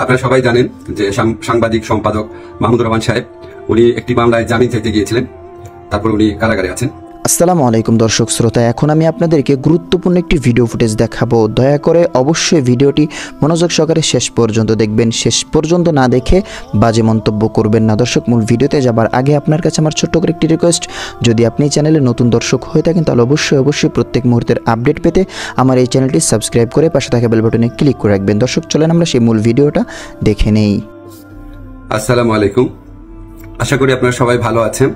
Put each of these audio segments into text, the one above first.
আপনারা সবাই জানেন যে সাংবাদিক সম্পাদক মাহমুদুর রহমান সাহেব উনি একটি মামলায় জামিন চাইতে গিয়েছিলেন, তারপর উনি কারাগারে আছেন। আসসালামু আলাইকুম দর্শক শ্রোতা, এখন আমি আপনাদেরকে গুরুত্বপূর্ণ একটি ভিডিও ফুটেজ দেখাবো। দয়া করে অবশ্যই ভিডিওটি মনোযোগ সহকারে শেষ পর্যন্ত দেখবেন। শেষ পর্যন্ত না দেখে বাজে মন্তব্য করবেন না। দর্শক, মূল ভিডিওতে যাবার আগে আপনার কাছে আমার ছোট্ট করে একটি রিকোয়েস্ট, যদি আপনি এই চ্যানেলে নতুন দর্শক হয়ে থাকেন তাহলে অবশ্যই প্রত্যেক মুহূর্তের আপডেট পেতে আমার এই চ্যানেলটি সাবস্ক্রাইব করে পাশে থাকা বেল বাটনে ক্লিক করে রাখবেন। দর্শক, চলেন আমরা সেই মূল ভিডিওটা দেখে নেই। আসসালামু আলাইকুম, আশা করি আপনারা সবাই ভালো আছেন।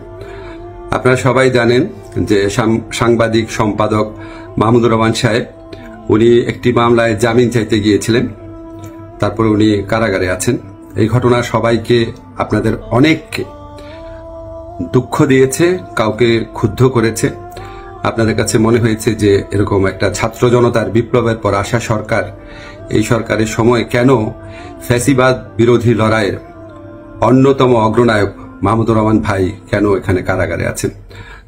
আপনারা সবাই জানেন যে সাংবাদিক সম্পাদক মাহমুদুর রহমান সাহেব উনি একটি মামলায় জামিন চাইতে গিয়েছিলেন, তারপর উনি কারাগারে আছেন। এই ঘটনা সবাইকে, আপনাদের অনেককে দুঃখ দিয়েছে, কাউকে ক্ষুব্ধ করেছে। আপনাদের কাছে মনে হয়েছে যে এরকম একটা ছাত্র জনতার বিপ্লবের পর আসা সরকার, এই সরকারের সময় কেন ফ্যাসিবাদ বিরোধী লড়াইয়ের অন্যতম অগ্রনায়ক মাহমুদুর রহমান ভাই কেন এখানে কারাগারে আছেন।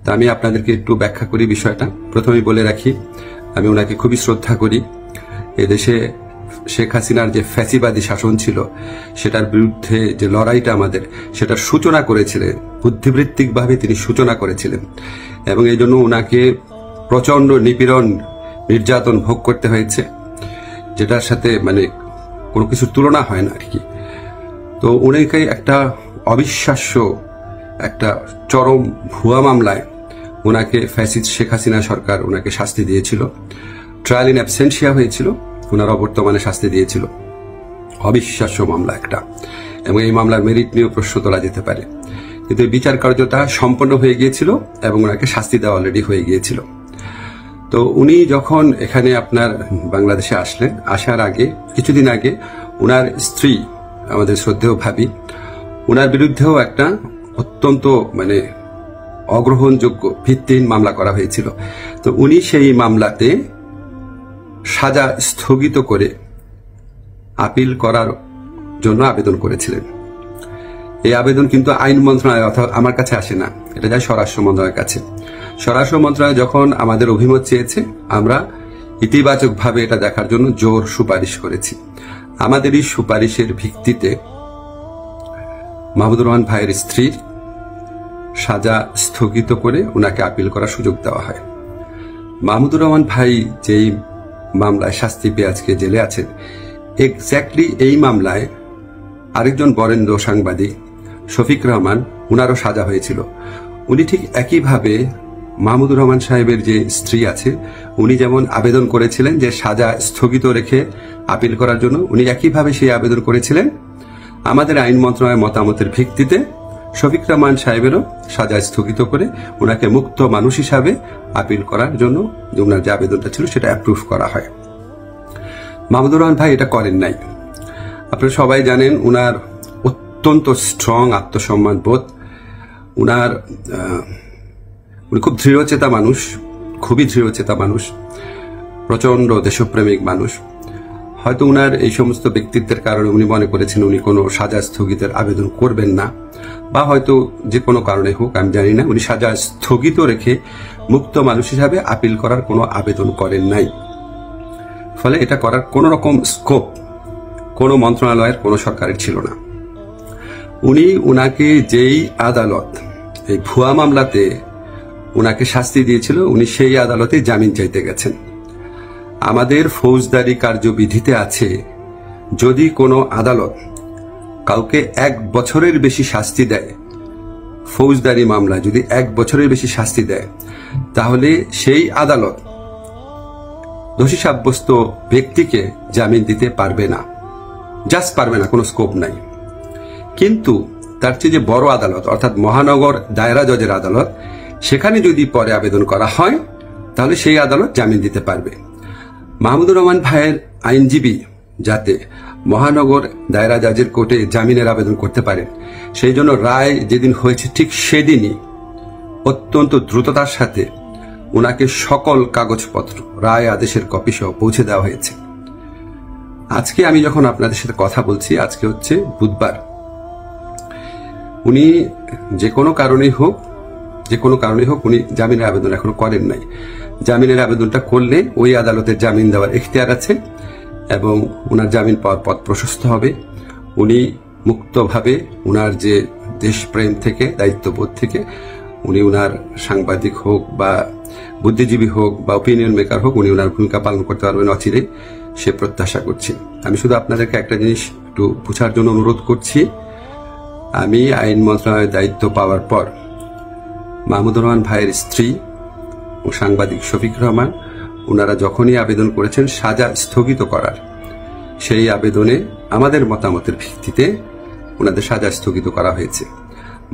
তা আমি আপনাদেরকে একটু ব্যাখ্যা করি বিষয়টা। প্রথমেই বলে রাখি, আমি ওনাকে খুবই শ্রদ্ধা করি। এদেশে শেখ হাসিনার যে ফ্যাসিবাদী শাসন ছিল সেটার বিরুদ্ধে যে লড়াইটা আমাদের, সেটার সূচনা করেছিলেন, বুদ্ধিবৃত্তিকভাবে তিনি সূচনা করেছিলেন, এবং এই জন্য ওনাকে প্রচন্ড নিপীড়ন নির্যাতন ভোগ করতে হয়েছে, যেটার সাথে কোনো কিছুর তুলনা হয় না আর কি। তো উনাকে একটা অবিশ্বাস্য একটা চরম ভুয়া মামলায় ওনাকে ফ্যাসিস্ট শেখ হাসিনা সরকার ওনাকে শাস্তি দিয়েছিল। ট্রায়াল ইন অ্যাবসেন্সিয়া হয়েছিল, ওনার অবর্তমানে শাস্তি দিয়েছিল। অবিশ্বাস্য মামলা একটা, এবং এই মামলার মেরিট নিয়েও প্রশ্ন তোলা যেতে পারে, কিন্তু এই বিচার কার্যটা সম্পন্ন হয়ে গিয়েছিল এবং ওনাকে শাস্তি দেওয়া অলরেডি হয়ে গিয়েছিল। তো উনি যখন এখানে আপনার বাংলাদেশে আসলেন, আসার আগে কিছুদিন আগে ওনার স্ত্রী, আমাদের শ্রদ্ধেয় ভাবি, ওনার বিরুদ্ধেও একটা অত্যন্ত অগ্রহণযোগ্য ভিত্তিহীন মামলা করা হয়েছিল। তো উনি সেই মামলাতে সাজা স্থগিত করে আপিল করার জন্য আবেদন করেছিলেন। এই আবেদন কিন্তু আইন মন্ত্রণালয় অর্থাৎ আমার কাছে আসে না, এটা যায় স্বরাষ্ট্র মন্ত্রণালয়ের কাছে। স্বরাষ্ট্র মন্ত্রণালয় যখন আমাদের অভিমত চেয়েছে, আমরা ইতিবাচকভাবে এটা দেখার জন্য জোর সুপারিশ করেছি। আমাদের এই সুপারিশের ভিত্তিতে মাহমুদুর রহমান ভাইয়ের স্ত্রীর সাজা স্থগিত করে ওনাকে আপিল করার সুযোগ দেওয়া হয়। মাহমুদুর রহমান ভাই যেই মামলায় শাস্তি পেয়ে আজকে জেলে আছেন, এক্স্যাক্টলি এই মামলায় আরেকজন বরেণ্য সাংবাদিক শফিক রহমান, উনারও সাজা হয়েছিল। উনি ঠিক একইভাবে মাহমুদুর রহমান সাহেবের যে স্ত্রী আছে, উনি যেমন আবেদন করেছিলেন যে সাজা স্থগিত রেখে আপিল করার জন্য, উনি একইভাবে সেই আবেদন করেছিলেন। আমাদের আইন মন্ত্রণালয়ের মতামতের ভিত্তিতে শফিক রহমান সাহেবেরও সাজা স্থগিত করে ওনাকে মুক্ত মানুষ হিসাবে আপিল করার জন্য যে ওনার যে আবেদনটা ছিল সেটা অ্যাপ্রুভ করা হয়। মাহমুদুর রহমান ভাই এটা করেন নাই। আপনারা সবাই জানেন উনার অত্যন্ত স্ট্রং আত্মসম্মান বোধ, উনি খুব দৃঢ়চেতা মানুষ, খুবই দৃঢ়চেতা মানুষ, প্রচন্ড দেশপ্রেমিক মানুষ। হয়তো উনার এই সমস্ত ব্যক্তিত্বের কারণে উনি মনে করেছেন উনি কোনো সাজা স্থগিতের আবেদন করবেন না, বা হয়তো যে কোনো কারণে হোক আমি জানি না, উনি সাজা স্থগিত রেখে মুক্ত মানুষ হিসাবে আপিল করার কোনো আবেদন করেন নাই। ফলে এটা করার কোনো রকম স্কোপ কোনো মন্ত্রণালয়ের, কোনো সরকারের ছিল না। উনাকে যেই আদালত এই ভুয়া মামলাতে উনাকে শাস্তি দিয়েছিল, উনি সেই আদালতে জামিন চাইতে গেছেন। আমাদের ফৌজদারি কার্যবিধিতে আছে, যদি কোনো আদালত কাউকে 1 বছরের বেশি শাস্তি দেয়, ফৌজদারি মামলা যদি 1 বছরের বেশি শাস্তি দেয়, তাহলে সেই আদালত দোষী সাব্যস্ত ব্যক্তিকে জামিন দিতে পারবে না, জাস্ট পারবে না, কোনো স্কোপ নাই। কিন্তু তার চেয়ে যে বড় আদালত অর্থাৎ মহানগর দায়রা জজের আদালত, সেখানে যদি পরে আবেদন করা হয় তাহলে সেই আদালত জামিন দিতে পারবে। মাহমুদুর রহমান ভাইয়ের আইনজীবী যাতে মহানগর দায়রা জজের কোর্টে জামিনের আবেদন করতে পারেন, সেই জন্য রায় যেদিন হয়েছে ঠিক সেদিনই অত্যন্ত দ্রুততার সাথে ওনাকে সকল কাগজপত্র, রায় আদেশের কপি সহ পৌঁছে দেওয়া হয়েছে। আজকে আমি যখন আপনাদের সাথে কথা বলছি, আজকে হচ্ছে বুধবার, উনি যে কোনো কারণেই হোক উনি জামিনের আবেদন এখনো করেন নাই। জামিনের আবেদনটা করলে ওই আদালতের জামিন দেওয়ার এখতিয়ার আছে এবং ওনার জামিন পাওয়ার পথ প্রশস্ত হবে। উনি মুক্তভাবে উনার যে দেশপ্রেম থেকে, দায়িত্ববোধ থেকে উনি উনার সাংবাদিক হোক বা বুদ্ধিজীবী হোক বা ওপিনিয়ন মেকার হোক, উনি উনার ভূমিকা পালন করতে পারবেন অচিরে, সে প্রত্যাশা করছি। আমি শুধু আপনাদেরকে একটা জিনিস একটু বুঝার জন্য অনুরোধ করছি। আমি আইন মন্ত্রণালয়ের দায়িত্ব পাওয়ার পর মাহমুদুর রহমান ভাইয়ের স্ত্রী ও সাংবাদিক শফিক রহমান, ওনারা যখনই আবেদন করেছেন সাজা স্থগিত করার, সেই আবেদনে আমাদের মতামতের ভিত্তিতে ওনাদের সাজা স্থগিত করা হয়েছে।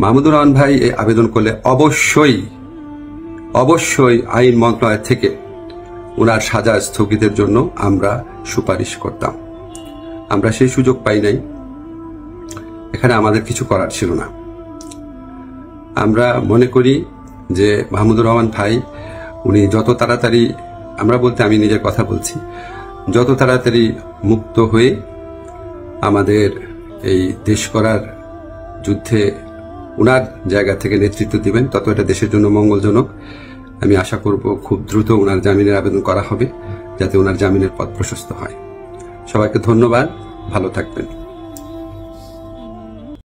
মাহমুদুর রহমান ভাই এই আবেদন করলে অবশ্যই আইন মন্ত্রণালয় থেকে ওনার সাজা স্থগিতের জন্য আমরা সুপারিশ করতাম। আমরা সেই সুযোগ পাই নাই, এখানে আমাদের কিছু করার ছিল না। আমরা মনে করি যে মাহমুদুর রহমান ভাই উনি যত তাড়াতাড়ি, আমরা বলতে আমি নিজের কথা বলছি, যত তাড়াতাড়ি মুক্ত হয়ে আমাদের এই দেশ করার যুদ্ধে উনার জায়গা থেকে নেতৃত্ব দিবেন, তত এটা দেশের জন্য মঙ্গলজনক। আমি আশা করব খুব দ্রুত উনার জামিনের আবেদন করা হবে, যাতে উনার জামিনের পথ প্রশস্ত হয়। সবাইকে ধন্যবাদ, ভালো থাকবেন।